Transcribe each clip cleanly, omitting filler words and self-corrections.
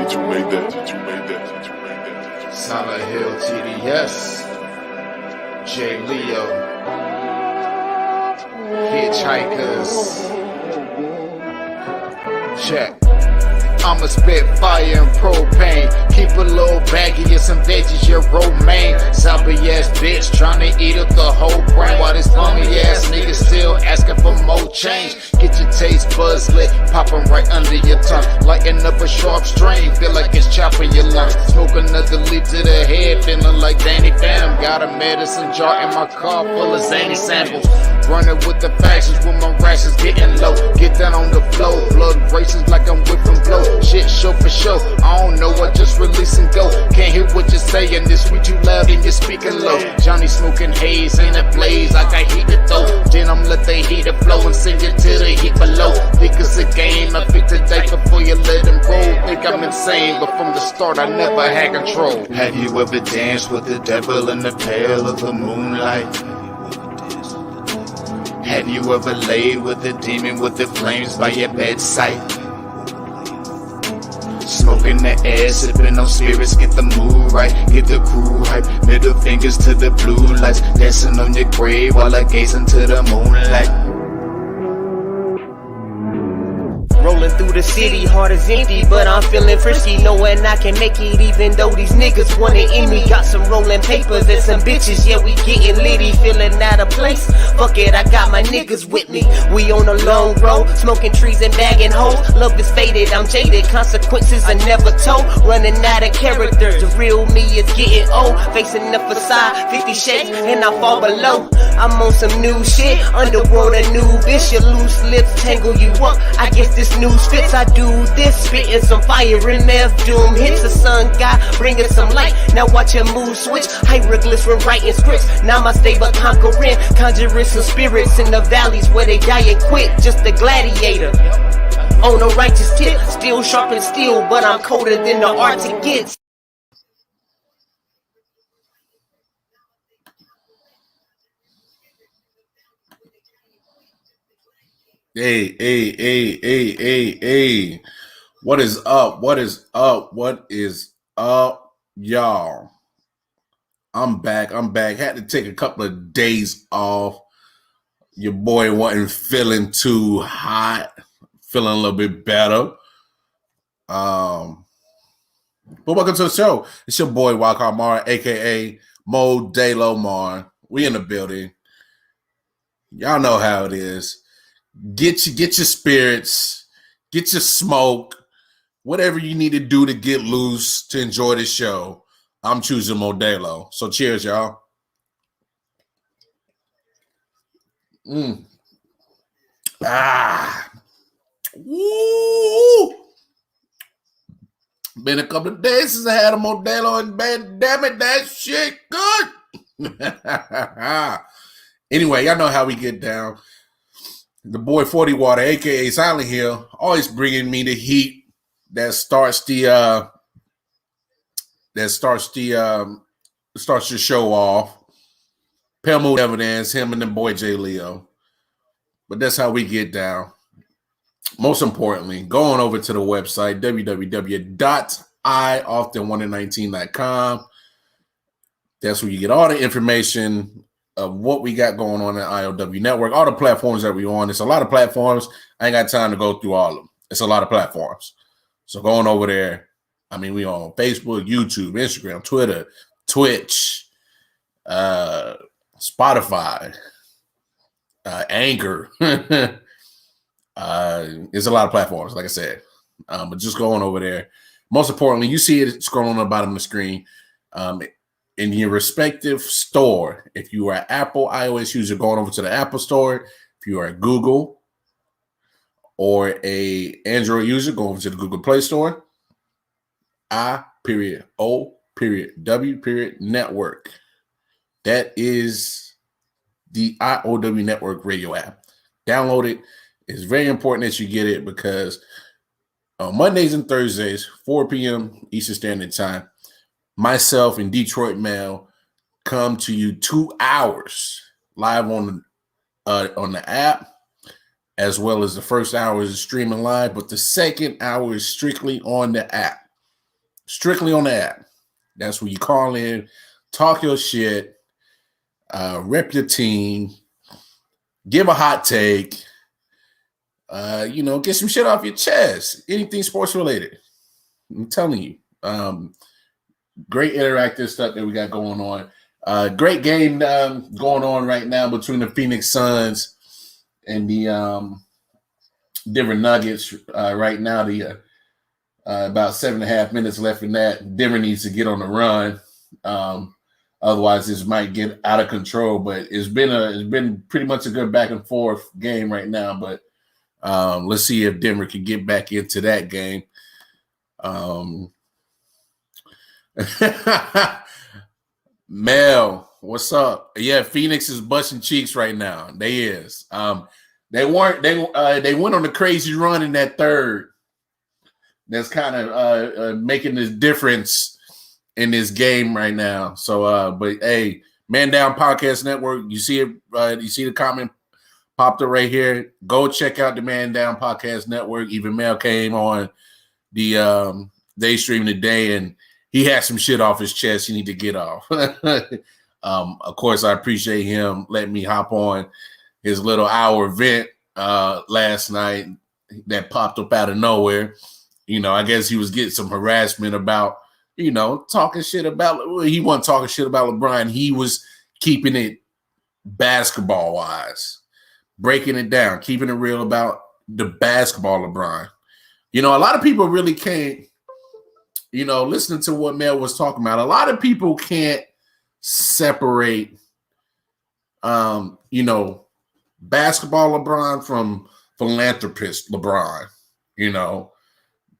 that you made that, that you made that, that you made that. Silent Hill TDS, J. Leo, Hitchhikers. Check. I'ma spit fire and propane. Keep a little baggie of some veggies, your romaine. Zombie ass bitch tryna eat up the whole brain. While this bummy ass nigga still asking for more change. Get your taste buds lit, popping right under your tongue. Lighting up a sharp strain, feel like it's chopping your lungs. Smoke another leaf to the head, feeling like Danny Phantom. Got a medicine jar in my car full of zany samples. Running with the factions when my rations getting low. Get down on the floor, blood races like I'm whipping blow. Shit show for show, I don't know, I just release and go. Can't hear what you're saying, this we too loud and you're speaking low. Johnny smoking haze, ain't a blaze, I got heat to throw. Then I'm let the heater flow and send it to the heat below. Think it's a game, I pick the dice before you let them roll. Think I'm insane, but from the start I never had control. Have you ever danced with the devil in the pale of the moonlight? Have you ever laid with a demon with the flames by your bedside? Smoking the air, sipping on spirits, get the mood right, get the crew hype. Middle fingers to the blue lights, dancing on your grave while I gaze into the moonlight. Rolling through the city, heart is empty, but I'm feeling frisky, knowing I can make it even though these niggas wanna end me. Got some rolling papers and some bitches, yeah, we getting litty, feeling out of place. Fuck it, I got my niggas with me. We on a long road, smoking trees and bagging hoes. Love is faded, I'm jaded, consequences are never told. Running out of character, the real me is getting old. Facing the facade, 50 shades, and I fall below. I'm on some new shit, underworld a new bitch. Your loose lips tangle you up, I guess this news fits. I do this, spitting some fire in F doom hits. The sun god bringing some light, now watch your mood switch. Hieroglyphs when writing scripts, namaste but conquering. Conjuring some spirits in the valleys where they die and quit. Just a gladiator on a righteous tip, still sharp and steel, but I'm colder than the Arctic gets. Hey. What is up? What is up, y'all? I'm back. Had to take a couple of days off. Your boy wasn't feeling too hot. Feeling a little bit better. But welcome to the show. It's your boy Wildcard Mar, aka Mo Dalo Mar. We in the building. Y'all know how it is. Get your spirits, get your smoke, whatever you need to do to get loose to enjoy the show. I'm choosing Modelo. So cheers, y'all. Woo. Been a couple of days since I had a Modelo in bed. Damn it, that shit good. Anyway, y'all know how we get down. The boy 40 Water, aka Silent Hill, always bringing me the heat that starts the show off. Pale Mood Evidence, him and the boy J. Leo. But that's how we get down. Most importantly, going over to the website www.ioften119.com. That's where you get all the information of what we got going on at I.O.W Network, all the platforms that we on. It's a lot of platforms. I ain't got time to go through all of them. It's a lot of platforms. So going over there, I mean, we on Facebook, YouTube, Instagram, Twitter, Twitch, Spotify, Anchor. It's a lot of platforms, like I said. But just going over there. Most importantly, you see it scrolling on the bottom of the screen. In your respective store, if you are an Apple iOS user, going over to the Apple Store. If you are a Google or a Android user, go over to the Google Play Store. I.O.W Network. That is the I.O.W Network radio app. Download it. It's very important that you get it because on Mondays and Thursdays, 4 p.m. Eastern Standard Time, myself and Detroit Mail come to you 2 hours live on the app, as well as the first hour is streaming live, but the second hour is strictly on the app. strictly on the app. That's where you call in, talk your shit, rep your team, give a hot take, get some shit off your chest. Anything sports related. I'm telling you. Great interactive stuff that we got going on. Great game going on right now between the Phoenix Suns and the Denver Nuggets. Right now, the about 7.5 minutes left in that. Denver needs to get on the run. Otherwise, this might get out of control. But it's been pretty much a good back and forth game right now. But let's see if Denver can get back into that game. Mel, what's up? Yeah, Phoenix is busting cheeks right now. They is. They went on a crazy run in that third. That's kind of making this difference in this game right now. So, but hey, Man Down Podcast Network, you see it? You see the comment popped up right here. Go check out the Man Down Podcast Network. Even Mel came on the day stream today, and he had some shit off his chest he need to get off. Of course, I appreciate him letting me hop on his little hour event last night that popped up out of nowhere. I guess he was getting some harassment about, talking shit about, he wasn't talking shit about LeBron. He was keeping it basketball-wise, breaking it down, keeping it real about the basketball LeBron. A lot of people really can't, listening to what Mel was talking about, a lot of people can't separate, basketball LeBron from philanthropist LeBron.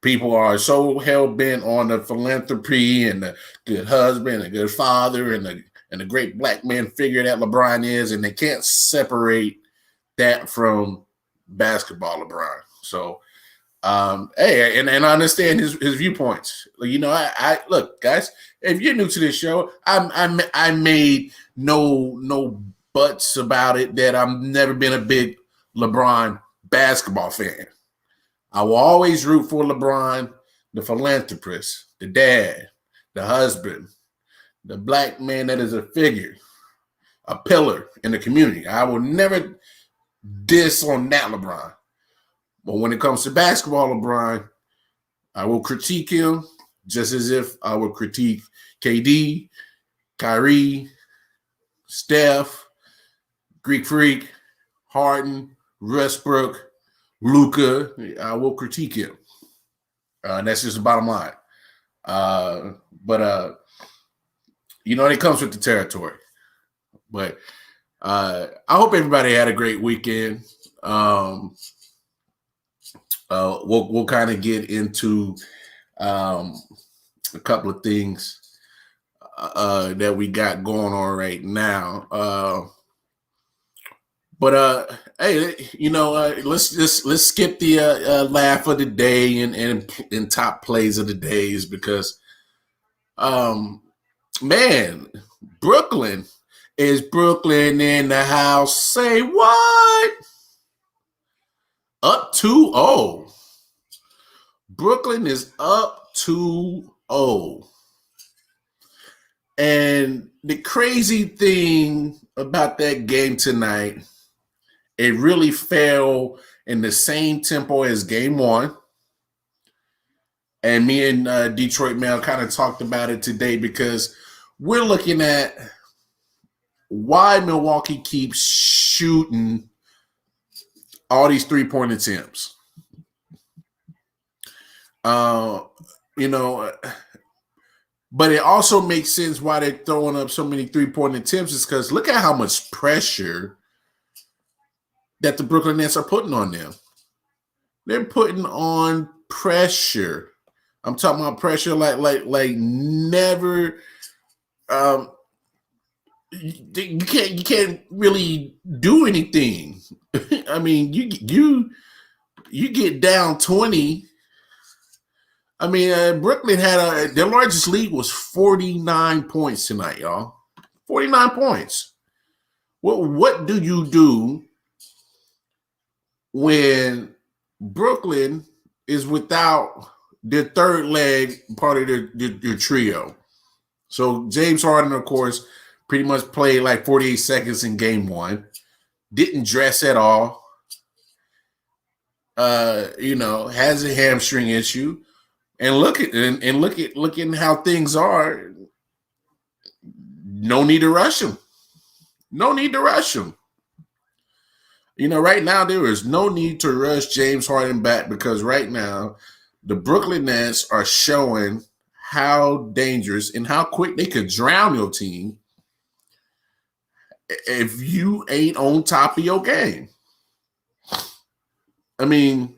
People are so hell-bent on the philanthropy and the good husband, a good father, and the great black man figure that LeBron is, and they can't separate that from basketball LeBron. So, hey, and I understand his viewpoints. I look, guys, if you're new to this show, I made no buts about it that I've never been a big LeBron basketball fan. I will always root for LeBron, the philanthropist, the dad, the husband, the black man that is a figure, a pillar in the community. I will never diss on that LeBron. But when it comes to basketball LeBron, I will critique him just as if I would critique KD, Kyrie, Steph, Greek Freak, Harden, Westbrook, Luka. I will critique him. That's just the bottom line. But it comes with the territory. But I hope everybody had a great weekend. We'll kind of get into a couple of things that we got going on right now. But hey, let's skip the laugh of the day and top plays of the days because, man, Brooklyn is Brooklyn in the house. Say what? Up 2-0. Brooklyn is up 2-0. And the crazy thing about that game tonight, it really fell in the same tempo as game one. And me and Detroit Mail kind of talked about it today because we're looking at why Milwaukee keeps shooting all these three-point attempts. But it also makes sense why they're throwing up so many three-point attempts is because look at how much pressure that the Brooklyn Nets are putting on them. They're putting on pressure. I'm talking about pressure like never. You can't really do anything. I mean, you get down 20. I mean, Brooklyn had their largest lead was 49 points tonight, y'all. 49 points. What do you do when Brooklyn is without their third leg, part of their trio. So James Harden, of course, pretty much played like 48 seconds in game one. Didn't dress at all. Has a hamstring issue. And look at how things are. No need to rush him. No need to rush him. Right now there is no need to rush James Harden back because right now the Brooklyn Nets are showing how dangerous and how quick they could drown your team if you ain't on top of your game. I mean,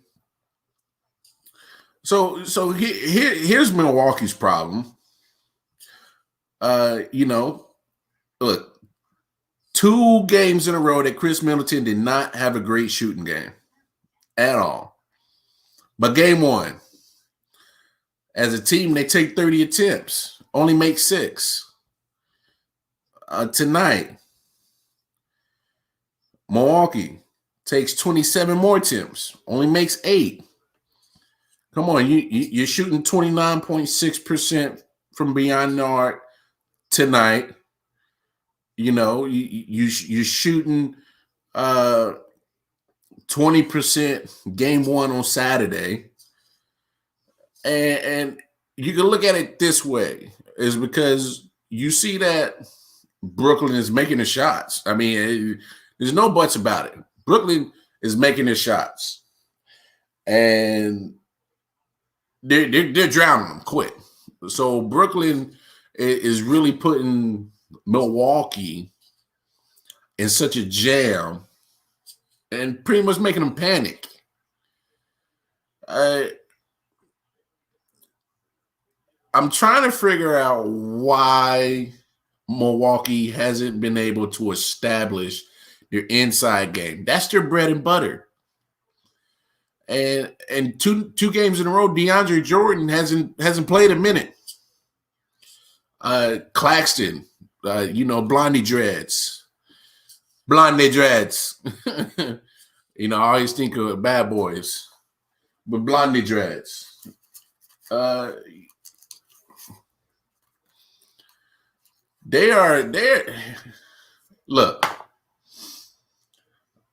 so here's Milwaukee's problem. Look, 2 games in a row that Chris Middleton did not have a great shooting game at all. But game one, as a team, they take 30 attempts, only make 6. Tonight, Milwaukee takes 27 more attempts, only makes 8. Come on, you're shooting 29.6% from beyond the arc tonight. You're shooting 20% game one on Saturday. And you can look at it this way, is because you see that Brooklyn is making the shots. I mean, there's no buts about it. Brooklyn is making the shots. And they're drowning them quick. So Brooklyn is really putting Milwaukee in such a jam and pretty much making them panic. I'm trying to figure out why Milwaukee hasn't been able to establish their inside game. That's their bread and butter. And two games in a row, DeAndre Jordan hasn't played a minute. Claxton, Blondie Dreads. I always think of Bad Boys, but Blondie Dreads. Look,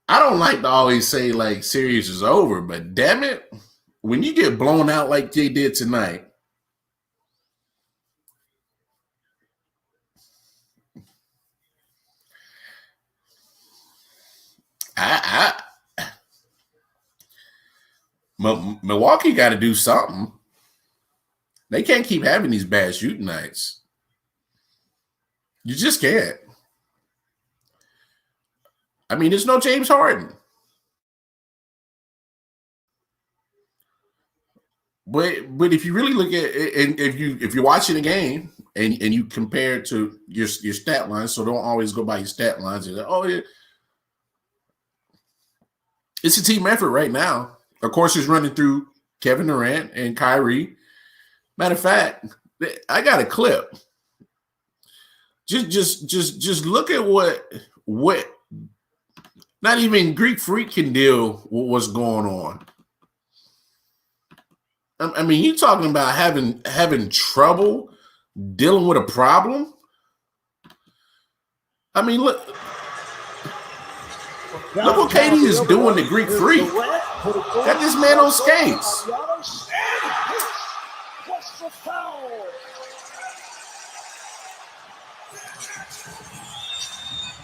I don't like to always say like series is over, but damn it, when you get blown out like they did tonight, Milwaukee got to do something. They can't keep having these bad shooting nights. You just can't. I mean, there's no James Harden. But if you really look at it, and if you're watching a game and you compare it to your stat lines, so don't always go by your stat lines and it's a team effort right now. Of course, it's running through Kevin Durant and Kyrie. Matter of fact, I got a clip. Just look at what not even Greek Freak can deal with what's going on. I mean, you talking about having trouble dealing with a problem? I mean, look what KD is doing to Greek Freak. Got this man on skates.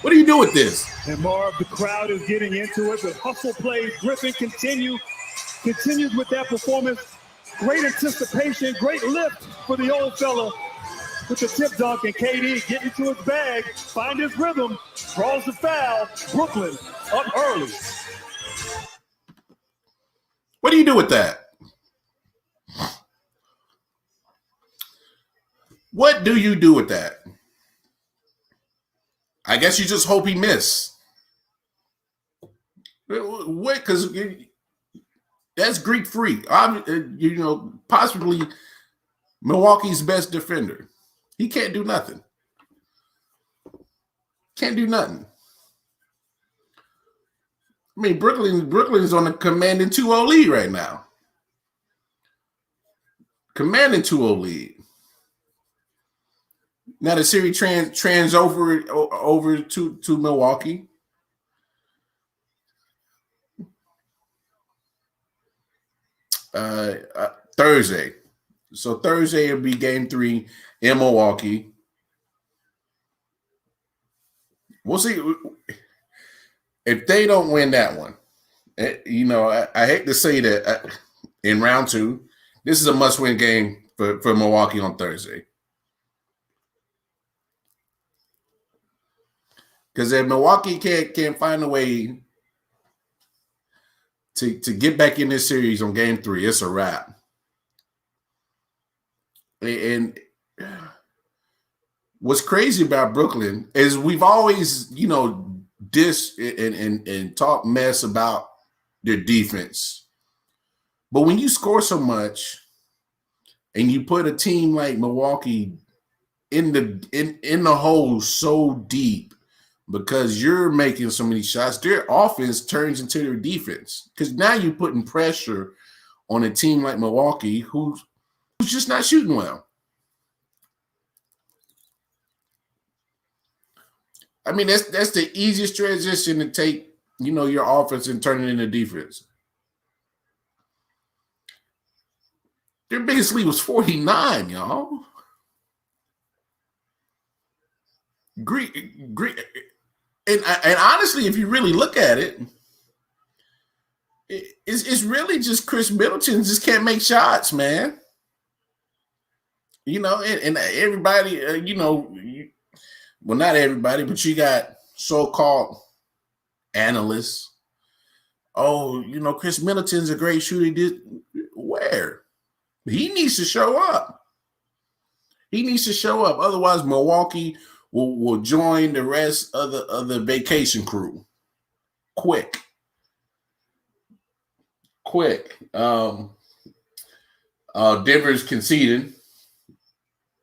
What do you do with this? And more of the crowd is getting into it. The hustle play, Griffin continues with that performance. Great anticipation, great lift for the old fella with the tip dunk, and KD getting to his bag, find his rhythm, draws the foul. Brooklyn up early. What do you do with that? What do you do with that? I guess you just hope he miss. What? Because that's Greek Freak. Possibly Milwaukee's best defender. He can't do nothing. Can't do nothing. I mean, Brooklyn is on a commanding 2-0 lead right now. Commanding 2-0 lead. Now the series trans over to Milwaukee. Thursday. So Thursday will be game 3 in Milwaukee. We'll see if they don't win that one. You know, I hate to say that in round 2, this is a must-win game for Milwaukee on Thursday. Because if Milwaukee can't find a way to get back in this series on game 3, it's a wrap. And what's crazy about Brooklyn is we've always, you know, diss and talk mess about their defense. But when you score so much and you put a team like Milwaukee in the hole so deep because you're making so many shots, their offense turns into their defense. Because now you're putting pressure on a team like Milwaukee who's just not shooting well. I mean, that's the easiest transition to take, you know, your offense and turn it into defense. Their biggest lead was 49, y'all. Greek, and honestly, if you really look at it, it's really just Chris Middleton just can't make shots, man. You know, and everybody, you know, well, not everybody, but you got so-called analysts. Oh, you know, Chris Middleton's a great shooter. Where? He needs to show up. He needs to show up. Otherwise, Milwaukee will join the rest of the vacation crew. Quick. Denver's conceding.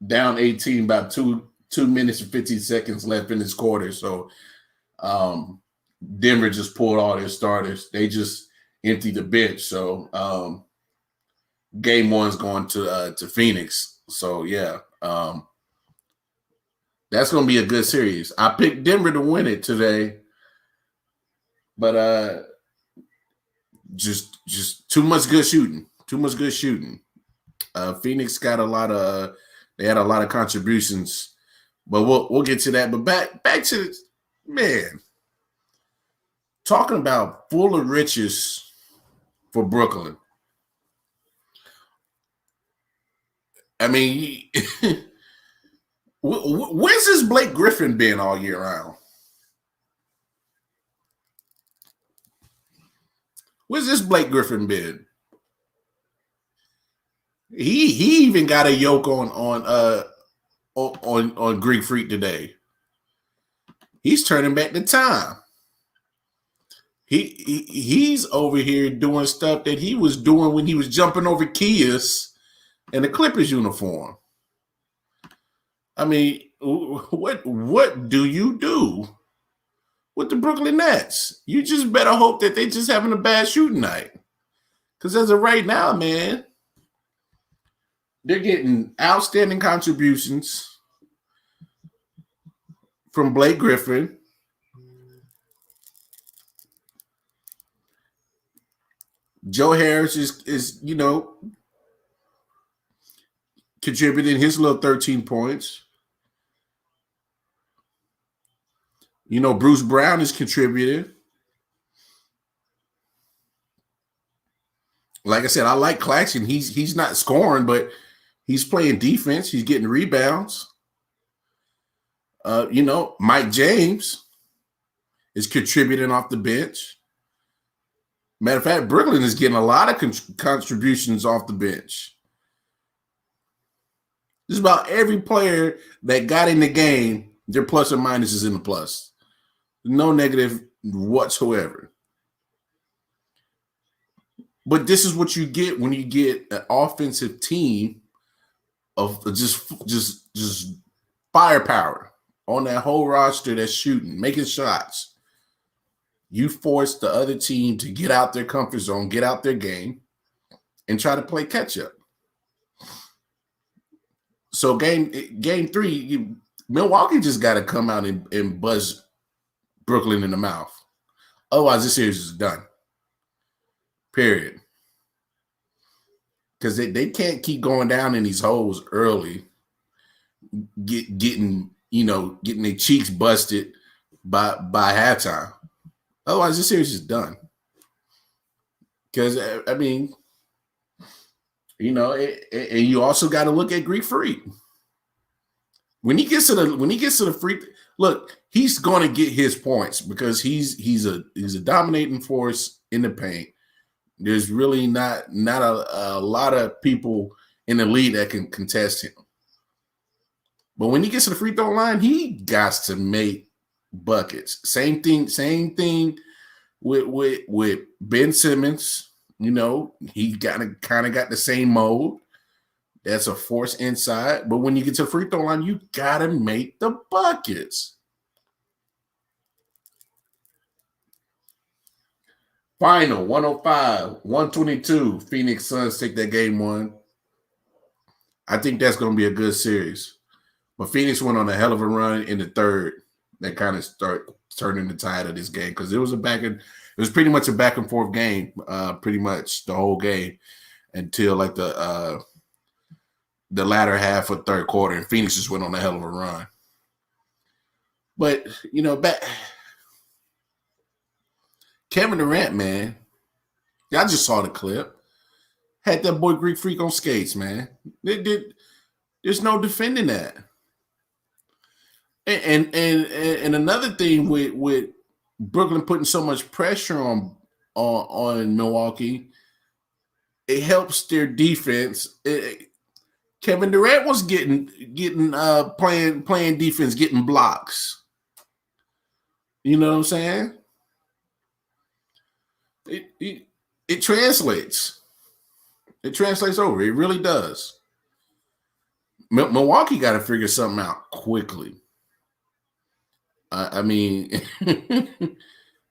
Down 18, about 2 minutes and 15 seconds left in this quarter. So Denver just pulled all their starters. They just emptied the bench. So game 1's going to Phoenix. So yeah, that's going to be a good series. I picked Denver to win it today, but just too much good shooting. Phoenix got they had a lot of contributions, but we'll get to that. But back to, man, talking about full of riches for Brooklyn. I mean, where's this Blake Griffin been all year round? Where's this Blake Griffin been? He even got a yoke on Greek Freak today. He's turning back the time. He's over here doing stuff that he was doing when he was jumping over Kias in the Clippers uniform. I mean, what do you do with the Brooklyn Nets? You just better hope that they just having a bad shooting night. Because as of right now, man, they're getting outstanding contributions from Blake Griffin. Joe Harris is you know, contributing his little 13 points. You know, Bruce Brown is contributing. Like I said, I like Claxton. He's not scoring, but he's playing defense. He's getting rebounds. You know, Mike James is contributing off the bench. Matter of fact, Brooklyn is getting a lot of contributions off the bench. Just about every player that got in the game, their plus or minus is in the plus. No negative whatsoever. But this is what you get when you get an offensive team of just firepower on that whole roster that's shooting, making shots. You force the other team to get out their comfort zone, get out their game, and try to play catch up. So game 3, Milwaukee just got to come out and buzz Brooklyn in the mouth. Otherwise, this series is done. Period. Because they can't keep going down in these holes early, getting their cheeks busted by halftime. Otherwise, this series is done. Because I mean, and you also got to look at Greek Freak. When he gets to the free, look, he's going to get his points because he's a dominating force in the paint. There's really not a lot of people in the league that can contest him. But when he gets to the free throw line, he got to make buckets. Same thing with Ben Simmons. He kind of got the same mode. That's a force inside. But when you get to the free throw line, you got to make the buckets. Final 105-122. Phoenix Suns take that game 1. I think that's going to be a good series. But Phoenix went on a hell of a run in the third. That kind of start turning the tide of this game because it was pretty much a back and forth game, pretty much the whole game until like the latter half of third quarter, and Phoenix just went on a hell of a run. But Kevin Durant, man, I just saw the clip. Had that boy Greek Freak on skates, man. There's no defending that. And another thing with Brooklyn putting so much pressure on Milwaukee, it helps their defense. Kevin Durant was getting playing defense, getting blocks. You know what I'm saying? It translates. It translates over. It really does. Milwaukee got to figure something out quickly. I mean,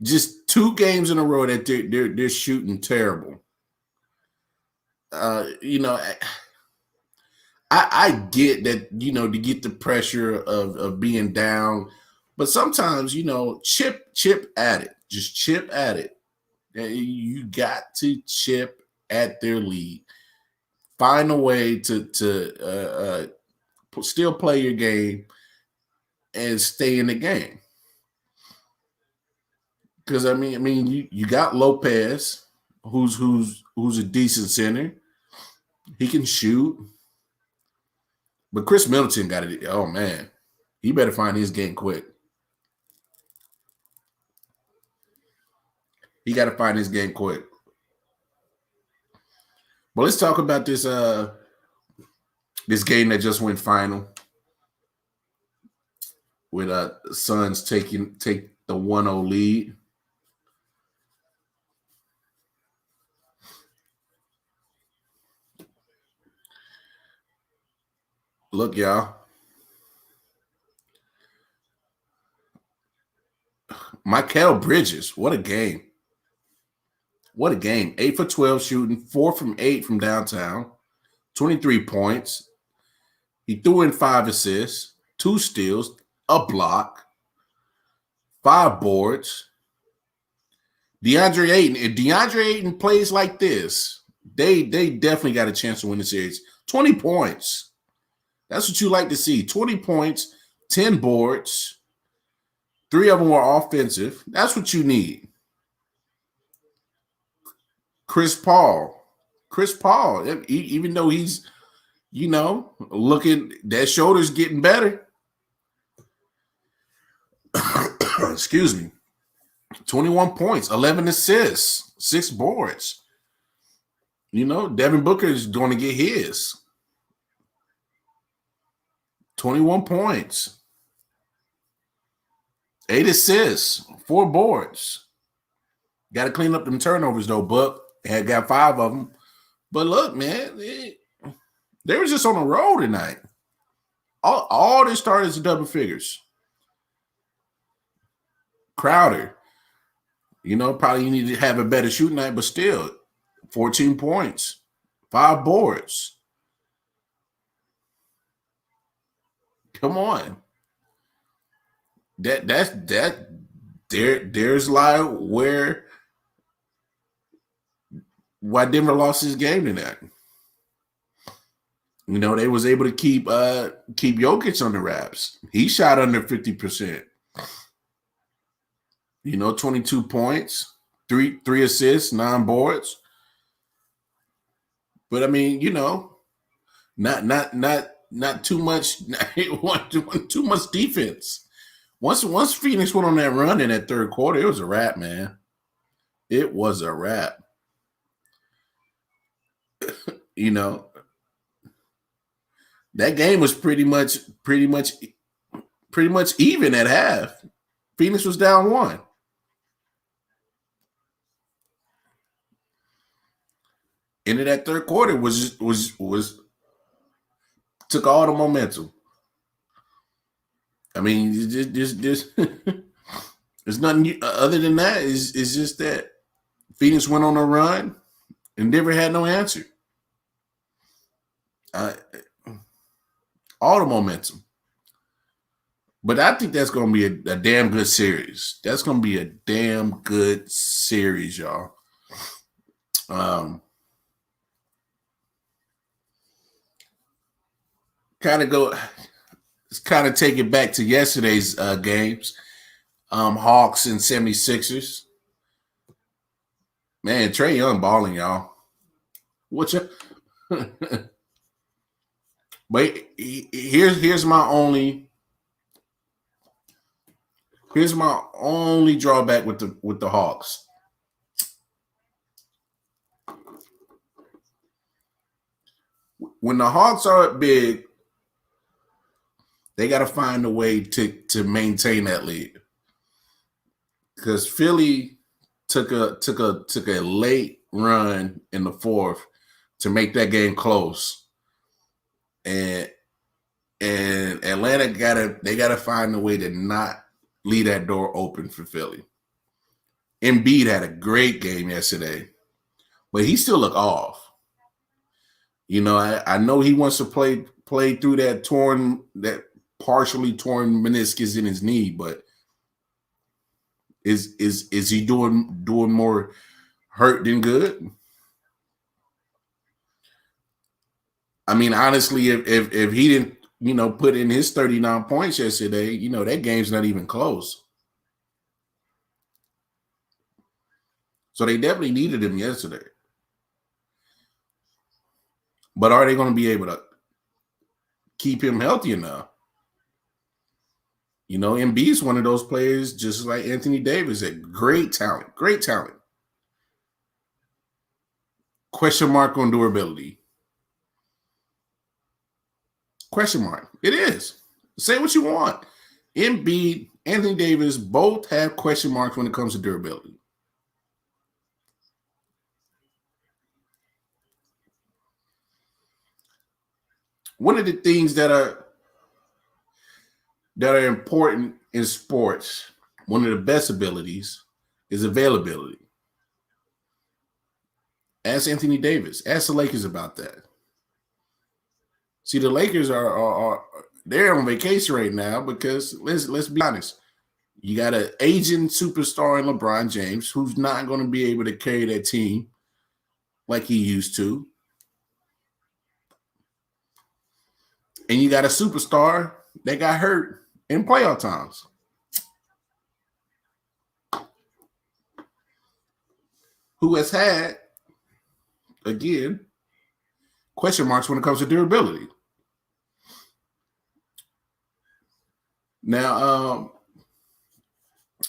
just 2 games in a row that they're shooting terrible. I get that, to get the pressure of being down, but sometimes, chip at it. Just chip at it. You got to chip at their lead. Find a way to still play your game and stay in the game. Because I mean, you got Lopez, who's a decent center. He can shoot. But Chris Middleton got it. Oh man, he better find his game quick. He got to find his game quick. But let's talk about this game that just went final. With Suns take the 1-0 lead. Look, y'all. Mikal Bridges, what a game. What a game. 8 for 12 shooting, 4 from 8 from downtown, 23 points. He threw in 5 assists, 2 steals, a block, 5 boards. DeAndre Ayton, if DeAndre Ayton plays like this, they definitely got a chance to win the series. 20 points. That's what you like to see. 20 points, 10 boards. 3 of them were offensive. That's what you need. Chris Paul, even though he's, looking, that shoulder's getting better. Excuse me. 21 points, 11 assists, 6 boards. Devin Booker is going to get his. 21 points, 8 assists, 4 boards. Got to clean up them turnovers, though, Book. Had got 5 of them. But look, man, they were just on a roll tonight. All their starters are double figures. Crowder, probably you need to have a better shooting night, but still, 14 points, 5 boards. Come on. There's like why Denver lost his game tonight. You know, they was able to keep Jokic on the wraps. He shot under 50%. You know, 22 points, three assists, 9 boards. But I mean, you know, not too much, too much defense. Once Phoenix went on that run in that third quarter, it was a wrap, man. It was a wrap. You know, that game was pretty much even at half. Phoenix was down 1. Into that third quarter was took all the momentum. I mean, just there's nothing other than that. It's just that Phoenix went on a run and Denver had no answer. All the momentum. But I think that's going to be a damn good series. That's going to be a damn good series, y'all. Kind of take it back to yesterday's games. Hawks and 76ers. Man, Trae Young balling, y'all. What's up? But here's my only drawback with the Hawks. When the Hawks are up big, they got to find a way to maintain that lead. Because Philly took a late run in the fourth to make that game close, and Atlanta gotta find a way to not leave that door open for Philly. Embiid had a great game yesterday, but he still looked off. You know, I know he wants to play through that partially torn meniscus in his knee, but is he doing more hurt than good? I mean, honestly, if he didn't, you know, put in his 39 points yesterday, you know, that game's not even close. So they definitely needed him yesterday. But are they going to be able to keep him healthy enough? You know, Embiid's one of those players, just like Anthony Davis, a great talent. Question mark on durability. Question mark. It is. Say what you want. Embiid, Anthony Davis both have question marks when it comes to durability. One of the things that are important in sports, one of the best abilities is availability. Ask Anthony Davis. Ask the Lakers about that. See, the Lakers are they're on vacation right now because let's be honest. You got an aging superstar in LeBron James who's not going to be able to carry that team like he used to. And you got a superstar that got hurt in playoff times. Who has had, again, question marks when it comes to durability. Now,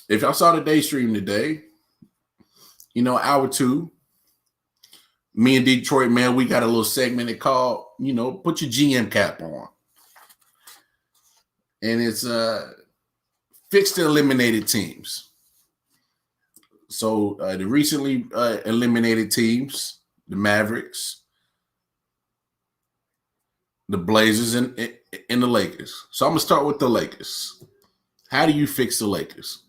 if y'all saw the day stream today, you know, hour 2, me and Detroit, man, we got a little segment called, you know, put your GM cap on. And it's fixed the eliminated teams. So the recently eliminated teams, the Mavericks, the Blazers, and the Lakers. So I'm going to start with the Lakers. How do you fix the Lakers?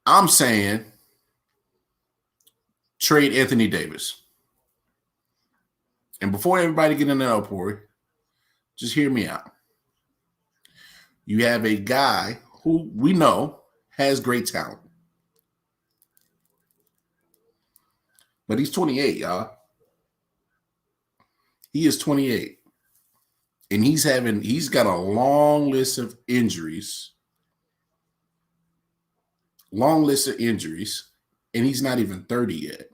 I'm saying trade Anthony Davis. And before everybody get in the uproar, just hear me out. You have a guy who we know has great talent. But he's 28, y'all. He is 28. And he's got a long list of injuries. Long list of injuries. And he's not even 30 yet.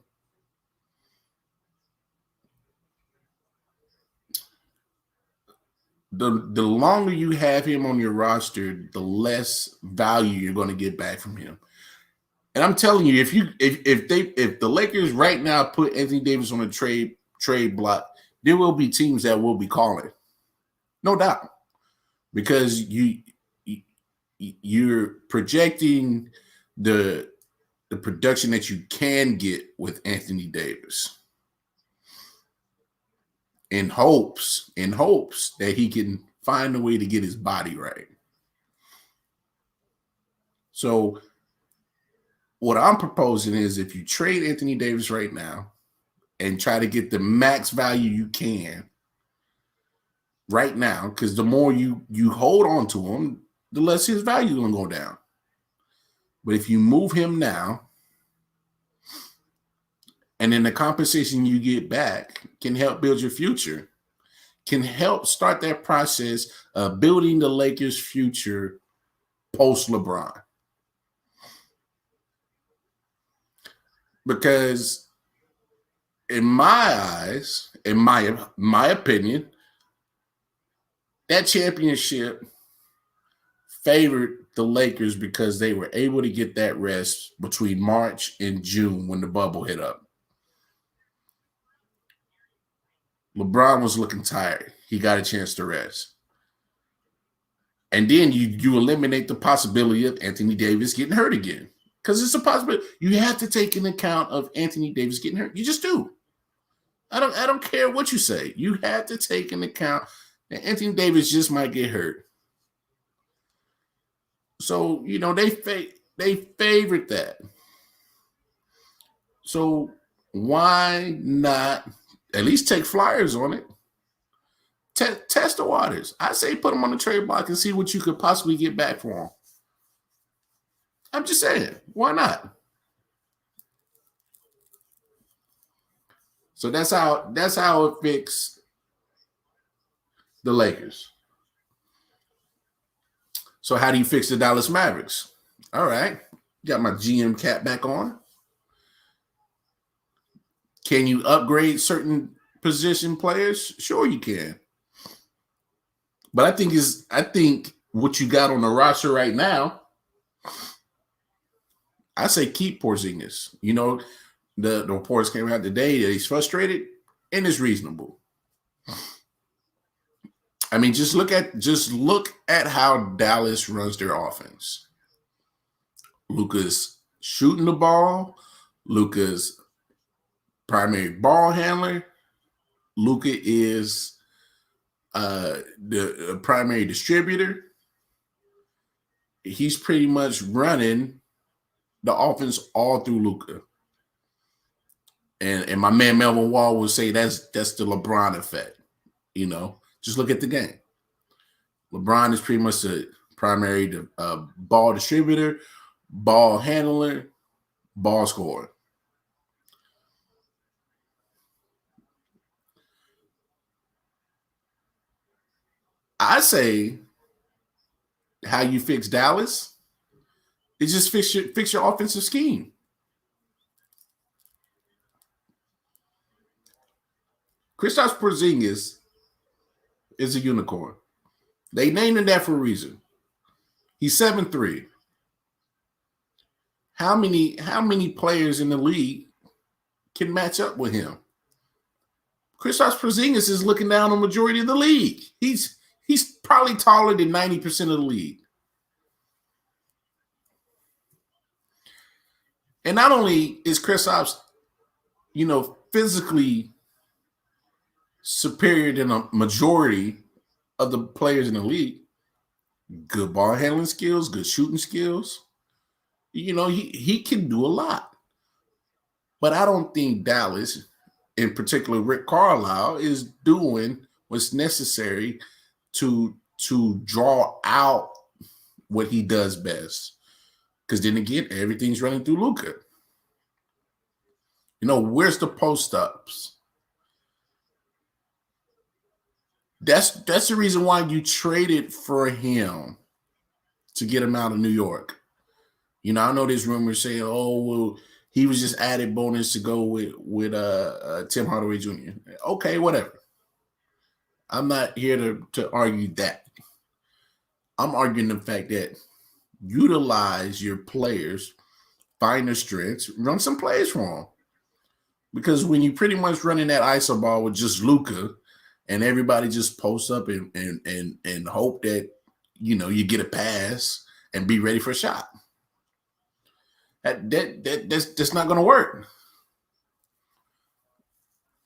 The longer you have him on your roster, the less value you're going to get back from him. And I'm telling you, if the Lakers right now put Anthony Davis on a trade block, there will be teams that will be calling, no doubt, because you're projecting the production that you can get with Anthony Davis in hopes that he can find a way to get his body right. So what I'm proposing is if you trade Anthony Davis right now and try to get the max value you can right now, because the more you hold on to him, the less his value is going to go down. But if you move him now, and then the compensation you get back can help build your future, can help start that process of building the Lakers' future post-LeBron. Because in my eyes, in my opinion, that championship favored the Lakers because they were able to get that rest between March and June when the bubble hit up. LeBron was looking tired. He got a chance to rest. And then you eliminate the possibility of Anthony Davis getting hurt again. Because it's a possibility. You have to take into account of Anthony Davis getting hurt. You just do. I don't care what you say. You have to take into account that Anthony Davis just might get hurt. So, they favored that. So why not at least take flyers on it? Test the waters. I say put him on the trade block and see what you could possibly get back for him. I'm just saying, why not? So that's how it fixed the Lakers. So how do you fix the Dallas Mavericks? All right. Got my GM cap back on. Can you upgrade certain position players? Sure you can. But I think what you got on the roster right now, I say keep Porzingis. The reports came out today that he's frustrated, and it's reasonable. I mean, just look at how Dallas runs their offense. Luka's shooting the ball. Luka's primary ball handler. Luka is the primary distributor. He's pretty much running the offense all through Luka. And my man Melvin Wall will say that's the LeBron effect. Just look at the game. LeBron is pretty much the primary ball distributor, ball handler, ball scorer. I say how you fix Dallas is just fix your offensive scheme. Kristaps Porzingis is a unicorn. They named him that for a reason. He's 7'3". How many players in the league can match up with him? Kristaps Porzingis is looking down on the majority of the league. He's probably taller than 90% of the league. And not only is Kristaps, physically superior than a majority of the players in the league, good ball handling skills, good shooting skills. He can do a lot. But I don't think Dallas in particular Rick Carlisle, is doing what's necessary to draw out what he does best. Because then again, everything's running through Luka. Where's the post ups? That's the reason why you traded for him, to get him out of New York. I know there's rumors saying, oh, well, he was just added bonus to go with Tim Hardaway Jr. Okay, whatever. I'm not here to argue that. I'm arguing the fact that utilize your players, find their strengths, run some plays for them. Because when you pretty much running that ISO ball with just Luka, and everybody just posts up and hope that you get a pass and be ready for a shot. That's not going to work.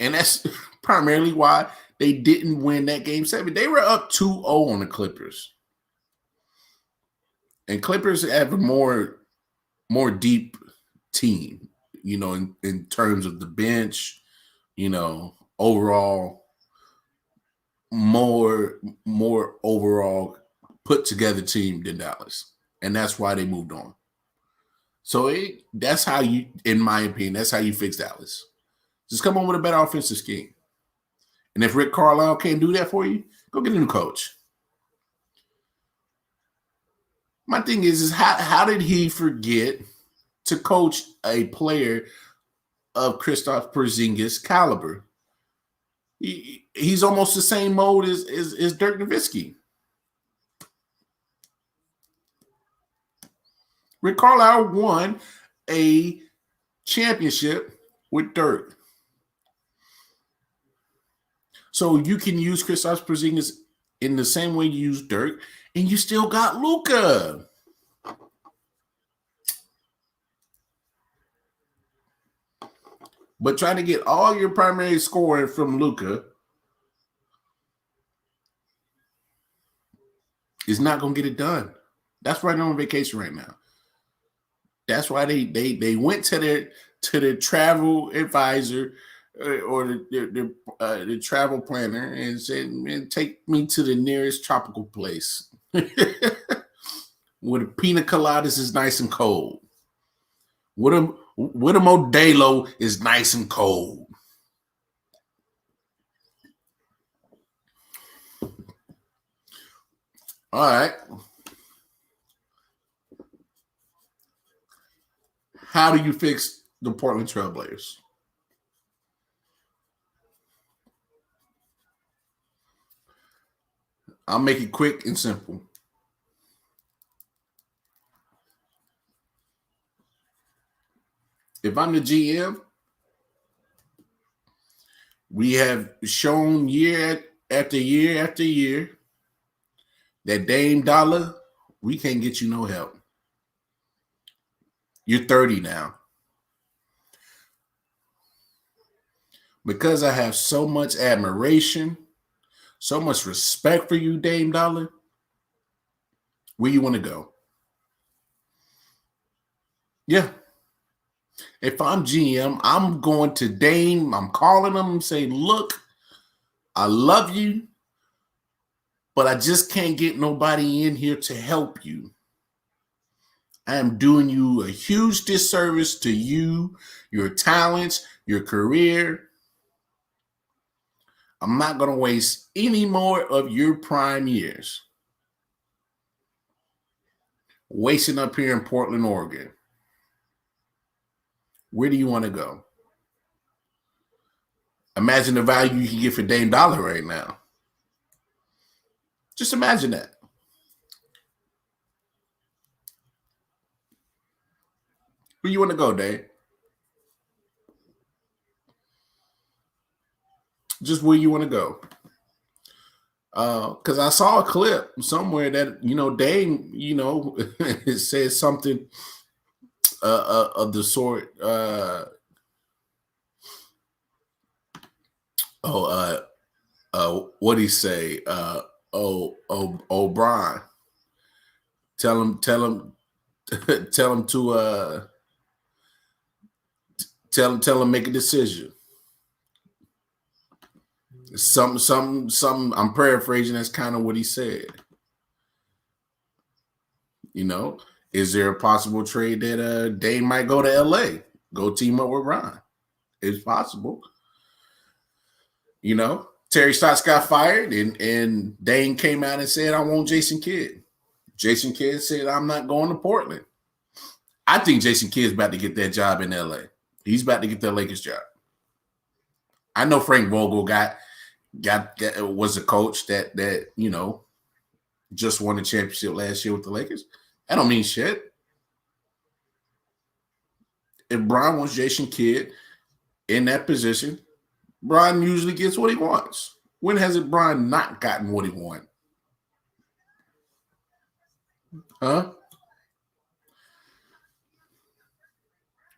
And that's primarily why they didn't win that game 7. They were up 2-0 on the Clippers. And Clippers have a more deep team, in terms of the bench, overall, more overall put together team than Dallas. And that's why they moved on. So that's how you, in my opinion, that's how you fix Dallas. Just come on with a better offensive scheme. And if Rick Carlisle can't do that for you, go get a new coach. My thing is how did he forget to coach a player of Kristaps Porzingis' caliber? He's almost the same mode as Dirk Nowitzki. Rick Carlisle won a championship with Dirk. So you can use Kristaps Porzingis in the same way you use Dirk, and you still got Luka. But trying to get all your primary scoring from Luka is not going to get it done. That's why they're on vacation right now. That's why they went to their travel advisor or the travel planner and said, "Man, take me to the nearest tropical place where the pina coladas is nice and cold. Where the Modelo is nice and cold." All right. How do you fix the Portland Trailblazers? I'll make it quick and simple. If I'm the GM, we have shown year after year after year that Dame Dollar, we can't get you no help. You're 30 now. Because I have so much admiration, so much respect for you, Dame Dollar, where you want to go? Yeah. If I'm GM, I'm going to Dame. I'm calling him and saying, look, I love you, but I just can't get nobody in here to help you. I am doing you a huge disservice to you, your talents, your career. I'm not going to waste any more of your prime years wasting up here in Portland, Oregon. Where do you want to go? Imagine the value you can get for Dame Dollar right now. Just imagine that. Where you want to go, Dave? Just where you want to go. Because I saw a clip somewhere that, Dame, it says something of the sort. What did he say? O'Brien. Tell him to tell him make a decision. some. I'm paraphrasing. That's kind of what he said. You know, is there a possible trade that Dame might go to LA, go team up with Ron? It's possible. You know, Terry Stotts got fired, and Dame came out and said, "I want Jason Kidd." Jason Kidd said, "I'm not going to Portland." I think Jason Kidd's about to get that job in LA. He's about to get that Lakers job. I know Frank Vogel was a coach that you know just won the championship last year with the Lakers. That don't mean shit. If Bron wants Jason Kidd in that position, Bron usually gets what he wants. When has it Bron not gotten what he wants? Huh?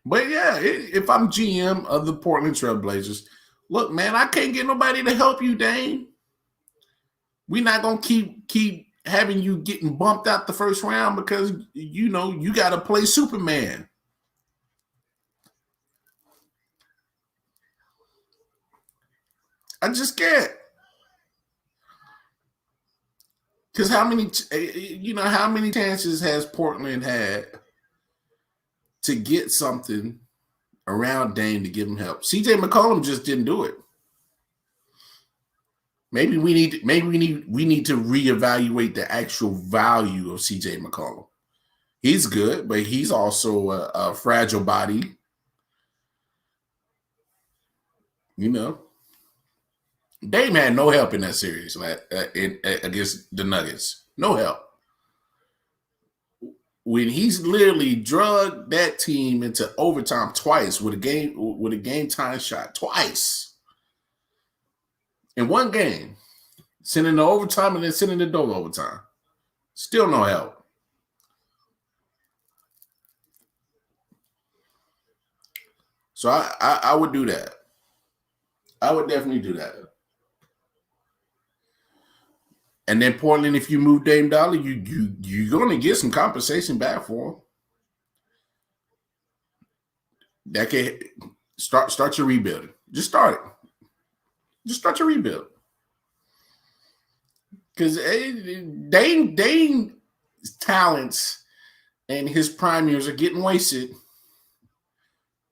But yeah, if I'm GM of the Portland Trailblazers, look, man, I can't get nobody to help you, Dame. We're not gonna keep having you getting bumped out the first round because you know you got to play Superman. I just can't. Because how many chances has Portland had to get something around Dame to give him help? CJ McCollum just didn't do it. Maybe we need to reevaluate the actual value of CJ McCollum. He's good, but he's also a fragile body. You know, Dame had no help in that series against the Nuggets. No help. When he's literally drugged that team into overtime twice with a game time shot twice. In one game, sending to overtime and then sending to double overtime. Still no help. So I would do that. I would definitely do that. And then Portland, if you move Dame Dollar, you're going to get some compensation back for him. That can start your rebuilding. Just start it. Just start your rebuild. Because Dame's talents and his prime years are getting wasted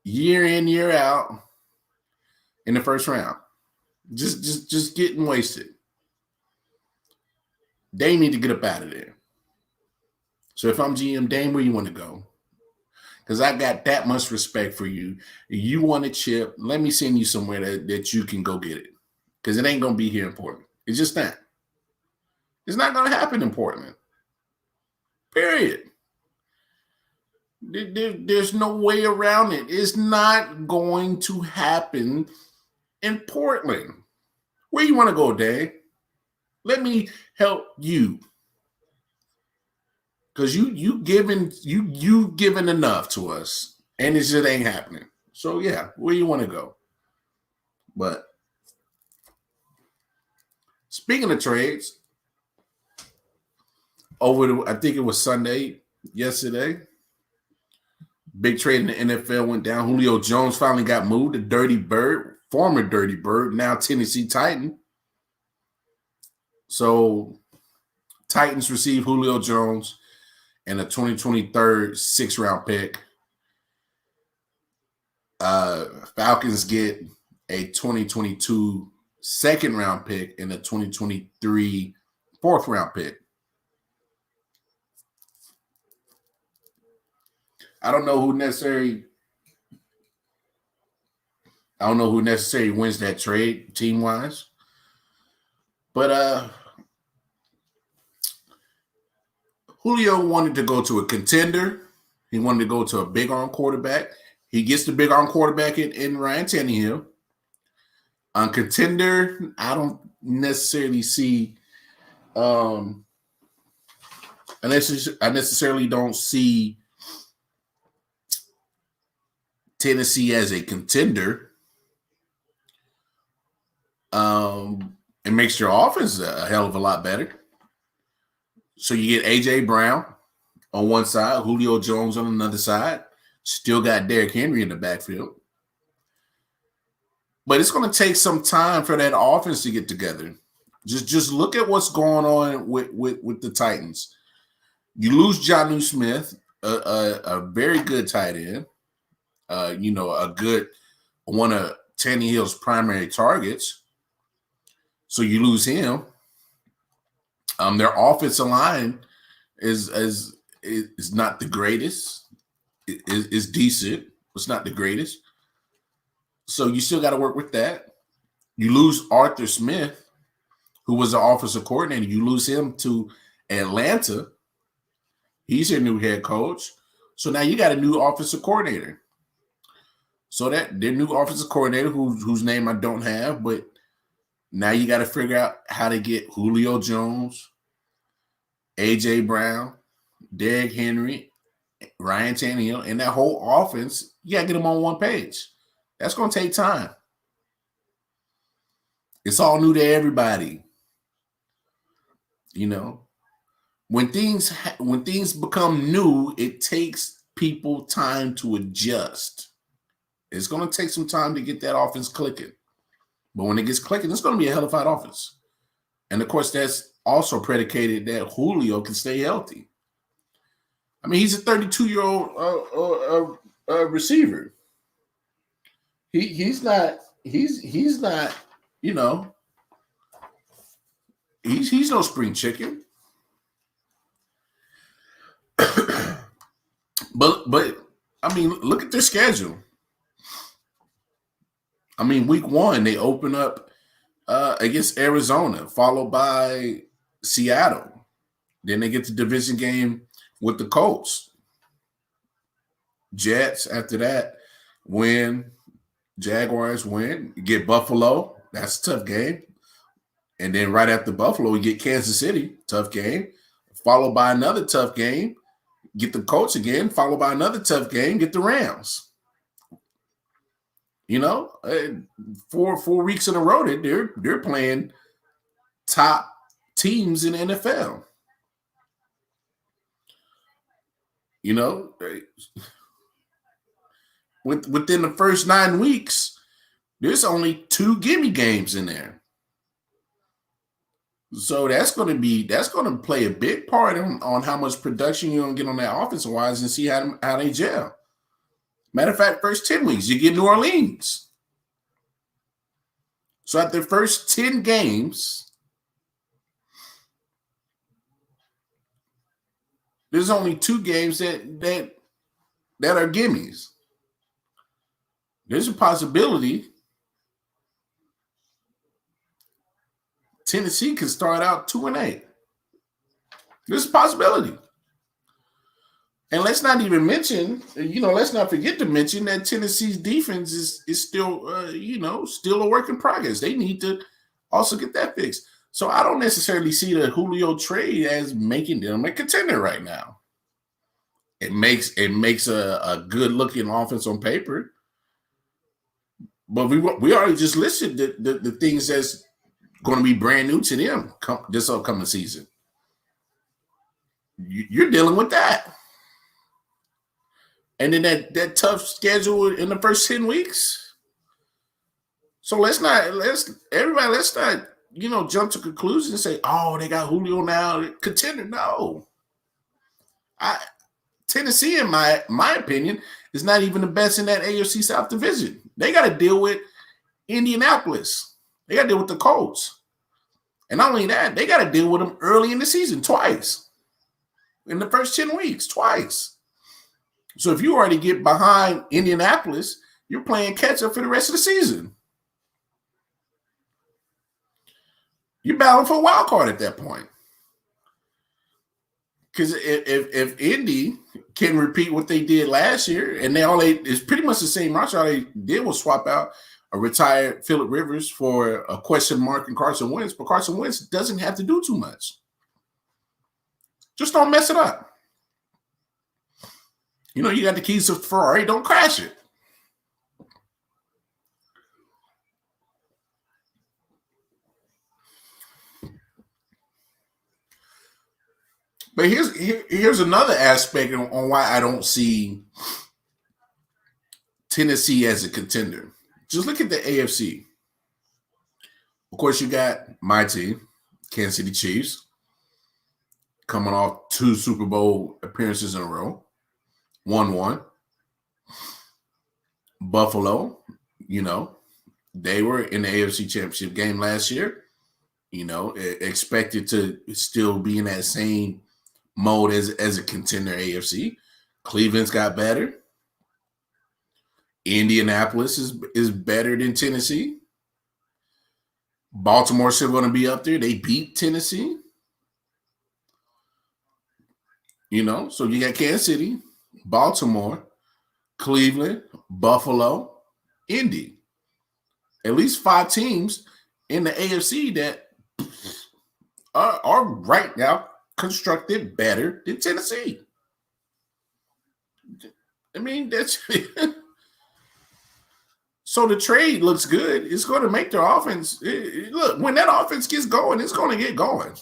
year in, year out in the first round. Just getting wasted. Dame need to get up out of there. So if I'm GM, Dame, where you want to go? Because I got that much respect for you. You want a chip, let me send you somewhere that you can go get it. Because it ain't going to be here in Portland. It's just that. It's not going to happen in Portland. Period. There's no way around it. It's not going to happen in Portland. Where you want to go, Dave? Let me help you. Because you given enough to us. And it just ain't happening. So yeah, where you want to go? But speaking of trades, I think it was Sunday, yesterday, big trade in the NFL went down. Julio Jones finally got moved. The Dirty Bird, former Dirty Bird, now Tennessee Titan. So Titans receive Julio Jones and a 2023 sixth-round pick. Falcons get a 2022 second-round pick and a 2023 fourth-round pick. I don't know who necessarily wins that trade team-wise. But Julio wanted to go to a contender. He wanted to go to a big-arm quarterback. He gets the big-arm quarterback in Ryan Tannehill. On contender, I don't necessarily see I necessarily don't see Tennessee as a contender. It makes your offense a hell of a lot better. So you get A.J. Brown on one side, Julio Jones on another side. Still got Derrick Henry in the backfield. But it's going to take some time for that offense to get together. Just look at what's going on with the Titans. You lose Jonnu Smith, a very good tight end. A good one of Tannehill's primary targets. So you lose him. Their offensive line is not the greatest. It's decent. It's not the greatest. So you still got to work with that. You lose Arthur Smith, who was the offensive coordinator. You lose him to Atlanta. He's your new head coach. So now you got a new offensive coordinator. So that their new offensive coordinator, whose name I don't have, but now you got to figure out how to get Julio Jones, A.J. Brown, Derrick Henry, Ryan Tannehill, and that whole offense. You got to get them on one page. That's going to take time. It's all new to everybody. When things become new, it takes people time to adjust. It's going to take some time to get that offense clicking. But when it gets clicking, it's going to be a hellified offense. And, of course, that's also predicated that Julio can stay healthy. I mean, he's a 32-year-old receiver. He's not he's no spring chicken. but I mean, look at their schedule. I mean, week 1, they open up against Arizona, followed by Seattle. Then they get the division game with the Colts. Jets after that win. Jaguars win. You get Buffalo. That's a tough game. And then right after Buffalo, we get Kansas City. Tough game. Followed by another tough game. Get the Colts again. Followed by another tough game. Get the Rams. 4 weeks in a row, they're playing top teams in the NFL. Within the first 9 weeks, there's only 2 gimme games in there. So that's going to play a big part on how much production you're going to get on that offensive wise and see how they gel. Matter of fact, first 10 weeks, you get New Orleans. So at the first 10 games, there's only 2 games that are gimmies. There's a possibility Tennessee could start out 2-8. There's a possibility. And let's not even mention, let's not forget to mention that Tennessee's defense is still, still a work in progress. They need to also get that fixed. So I don't necessarily see the Julio trade as making them a contender right now. It makes a good looking offense on paper. But we already just listed the things that's going to be brand new to them this upcoming season. You're dealing with that. And then that tough schedule in the first 10 weeks. So let's not jump to conclusions and say, oh, they got Julio now, contender. No. Tennessee, in my opinion, is not even the best in that AFC South division. They got to deal with Indianapolis. They got to deal with the Colts. And not only that, they got to deal with them early in the season twice. In the first 10 weeks, twice. So if you already get behind Indianapolis, you're playing catch up for the rest of the season. You're battling for a wild card at that point. Because if Indy can repeat what they did last year, and it's pretty much the same roster, all they did was swap out a retired Phillip Rivers for a question mark in Carson Wentz, but Carson Wentz doesn't have to do too much. Just don't mess it up. You got the keys to Ferrari, don't crash it. But here's another aspect on why I don't see Tennessee as a contender. just look at the AFC. Of course, you got my team, Kansas City Chiefs, coming off 2 Super Bowl appearances in a row, 1-1. Buffalo, they were in the AFC Championship game last year, expected to still be in that same mode as a contender AFC. Cleveland's got better. Indianapolis is better than Tennessee. Baltimore's still going to be up there. They beat Tennessee. So you got Kansas City, Baltimore, Cleveland, Buffalo, Indy. At least 5 teams in the AFC that are right now constructed better than Tennessee. I mean, that's so the trade looks good. It's going to make their offense. Look, when that offense gets going, it's going to get going.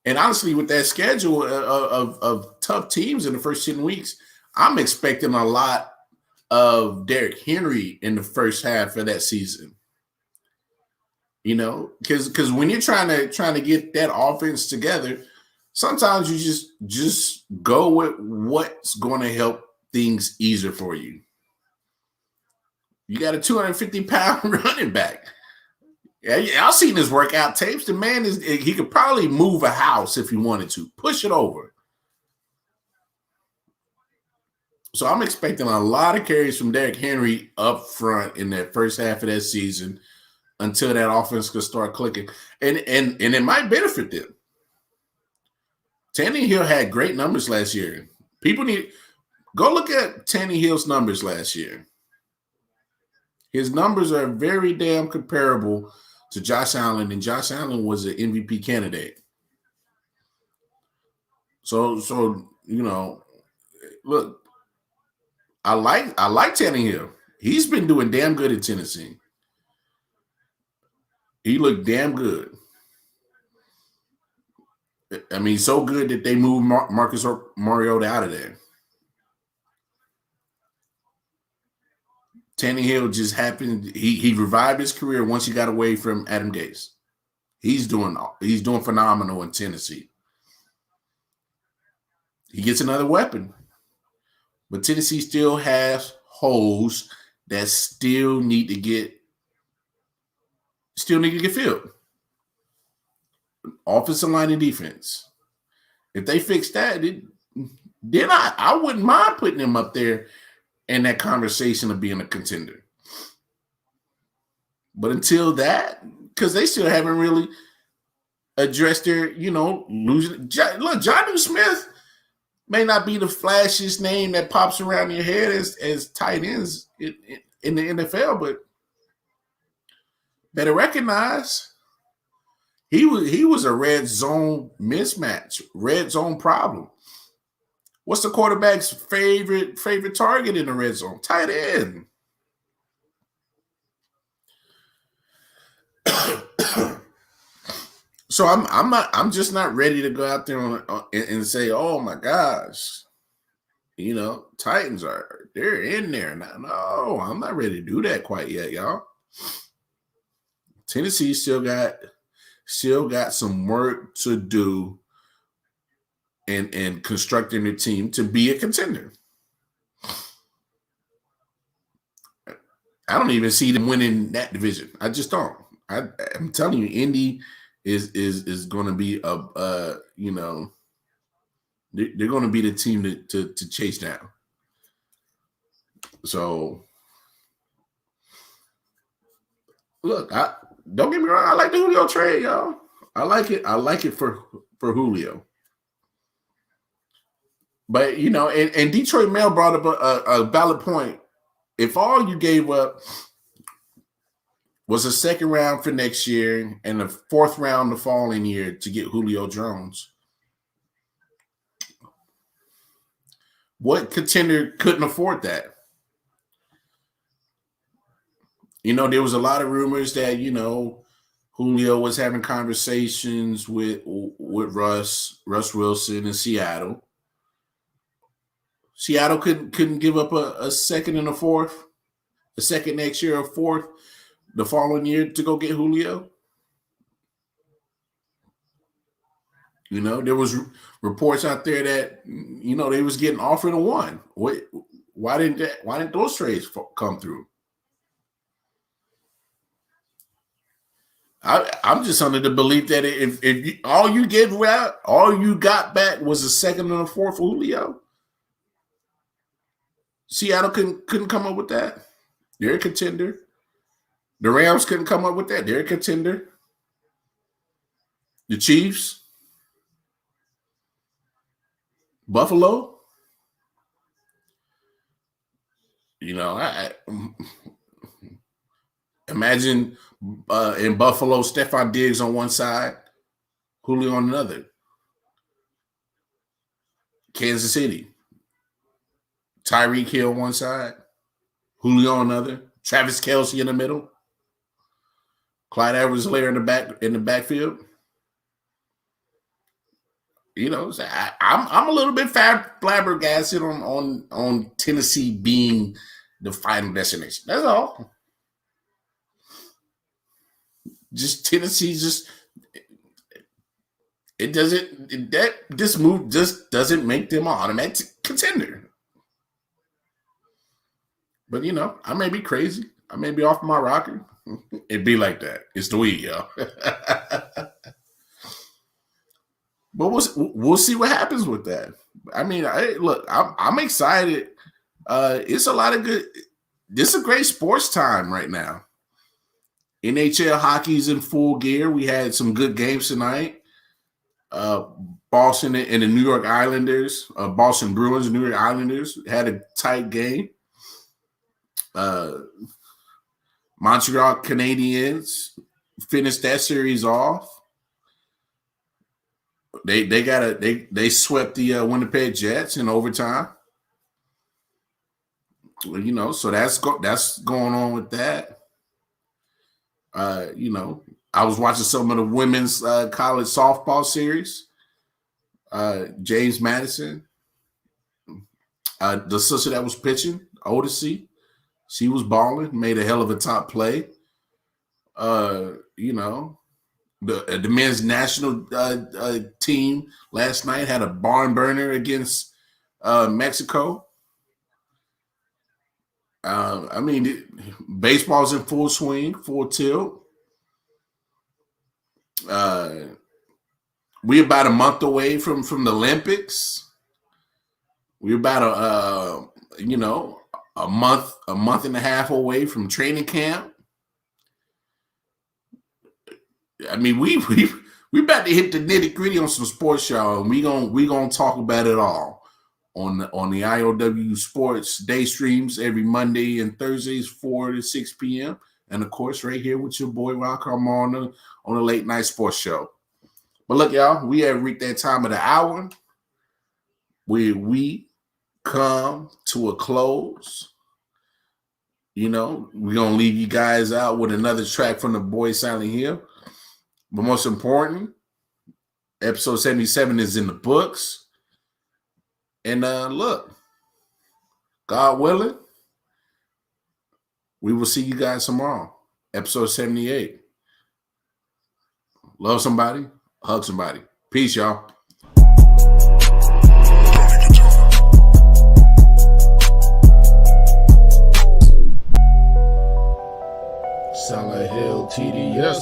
And honestly, with that schedule of tough teams in the first 10 weeks, I'm expecting a lot of Derrick Henry in the first half of that season. Because when you're trying to get that offense together, sometimes you just go with what's going to help things easier for you. You got a 250-pound running back. Yeah, I've seen his workout tapes. The man he could probably move a house if he wanted to, push it over. So I'm expecting a lot of carries from Derrick Henry up front in that first half of that season until that offense could start clicking. And it might benefit them. Tannehill had great numbers last year. People go look at Tannehill's numbers last year. His numbers are very damn comparable to Josh Allen, and Josh Allen was an MVP candidate. So look, I like Tannehill. He's been doing damn good in Tennessee. He looked damn good. I mean, so good that they moved Marcus Mariota out of there. Tannehill just happened. He revived his career once he got away from Adam Gase. He's doing phenomenal in Tennessee. He gets another weapon, but Tennessee still has holes that still need to get filled. Offensive line and defense. If they fix that, then I wouldn't mind putting them up there in that conversation of being a contender. But until that, because they still haven't really addressed their, losing. Look, Jonnu Smith may not be the flashiest name that pops around your head as tight ends in the NFL, but better recognize he was a red zone mismatch, red zone problem. What's the quarterback's favorite target in the red zone? Tight end. So I'm just not ready to go out there and say, oh my gosh, Titans they're in there. No, I'm not ready to do that quite yet, y'all. Tennessee still got some work to do and constructing their team to be a contender. I don't even see them winning that division. I just don't. I'm telling you, Indy is going to be they're going to be the team to chase down. So look, don't get me wrong. I like the Julio trade, y'all. I like it. I like it for Julio. But and Detroit Mail brought up a valid point. If all you gave up was a second round for next year and a fourth round the following year to get Julio Jones, what contender couldn't afford that? There was a lot of rumors that, Julio was having conversations with Russ Wilson in Seattle. Seattle couldn't give up a second and a fourth. a second next year, a fourth the following year to go get Julio? You know, there was reports out there that, you know, they was getting offered a one. Why didn't those trades come through? I'm just under the belief that if all you got back was a second and a fourth for Julio, Seattle couldn't come up with that. They're a contender. The Rams couldn't come up with that. They're a contender. The Chiefs, Buffalo. You know, I imagine in Buffalo, Stephon Diggs on one side, Julio on another. Kansas City, Tyreek Hill on one side, Julio on another, Travis Kelce in the middle, Clyde Edwards-Helaire in the backfield. You know, so I'm a little bit flabbergasted on Tennessee being the final destination. That's all. Just Tennessee, this move just doesn't make them an automatic contender. But you know, I may be crazy. I may be off my rocker. It'd be like that. It's the weed, yo. But we'll see what happens with that. I mean, I'm excited. It's a lot of good. This is a great sports time right now. NHL hockey's in full gear. We had some good games tonight. Boston and the New York Islanders, Boston Bruins and New York Islanders had a tight game. Montreal Canadiens finished that series off. They swept the Winnipeg Jets in overtime. You know, so that's going on with that. You know, I was watching some of the women's college softball series. James Madison, the sister that was pitching, Odyssey, she was balling, made a hell of a top play. You know, the men's national team last night had a barn burner against Mexico. I mean, baseball's in full swing, full tilt. We're about a month away from the Olympics. We're about a month and a half away from training camp. I mean, we about to hit the nitty gritty on some sports, y'all, and we gonna talk about it all on the I.O.W. Sports Day streams every Monday and Thursdays 4 to 6 p.m. And of course, right here with your boy Rockcom on a late night sports show. But look, y'all, we have reached that time of the hour where we come to a close. You know, we're gonna leave you guys out with another track from the boy Silent Hill. But most important, episode 77 is in the books. And look, God willing, we will see you guys tomorrow. Episode 78. Love somebody, hug somebody. Peace, y'all. Silent Hill TDS.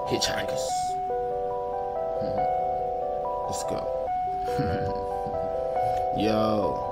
Hitchhikers. Let's go. Yo.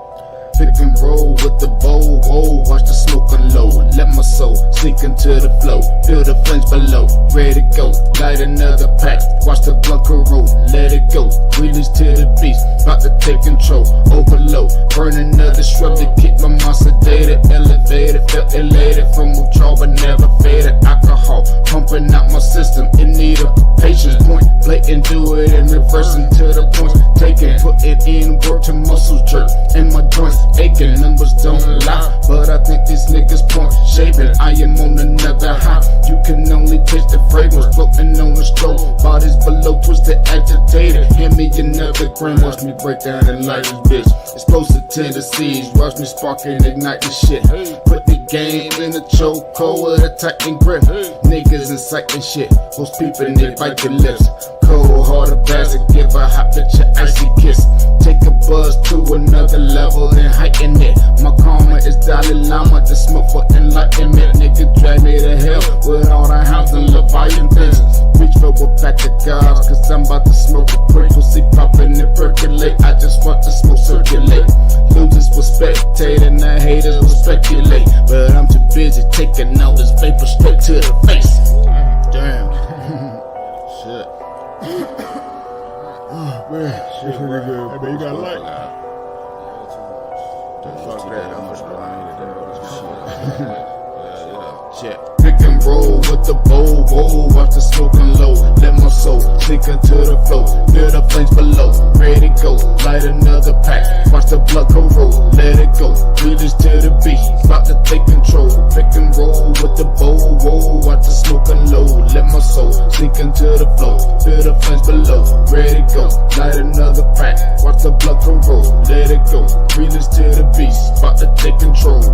Pick and roll with the bowl, whoa, watch the smoke unload. Let my soul sink into the flow, feel the flames below, ready to go. Light another pack, watch the blunt roll, let it go. Release to the beast, about to take control, overload. Burn another shrub to keep my mind sedated, elevated, felt elated from withdrawal but never faded. Alcohol pumping out my system in need of patience. Point blatant, do it in reverse until the points taken. Put it in work to muscles jerk and my joints aching. Numbers don't lie, but I think these niggas point shaving. I am on another high, you can only taste the fragrance floating on the stroke. Bodies below twisted, agitated. Hand me another gram, watch me break down and light this bitch. Explosive tendencies, watch me spark and ignite this shit. Put the game in a chokehold with a tighten grip. Niggas inciting shit, hoes peeping, they bite your lips. Cold hearted bastard, give a hot bitch an icy kiss. Take a buzz to another level, then heighten it. My karma is Dalai Lama, the smoke for enlightenment. Nigga drag me to hell with all the hounds and Leviathan things. Reach for a pack of gobs, cause I'm about to smoke a quick. Pussy poppin' and percolate, I just want the smoke circulate. Losers will spectate and the haters will speculate, but I'm too busy taking all this vapor straight to the face. Damn. Shit. Oh, man. Shit, pretty good. Hey, man, you got a light? Fuck that. I'm just shit. Pick and roll with the bowl, watch the smoking low. Let my soul sink into the flow. Feel the flames below, ready to go. Light another pack, watch the blood corrode. Let it go, read this to the beat, about to take control. Pick and roll with the bowl, watch the smoking low. Let my soul sink into the flow. Feel the flames below, ready to go. Light another pack, watch the blood corrode. Let it go, read this to the beat, about to take control.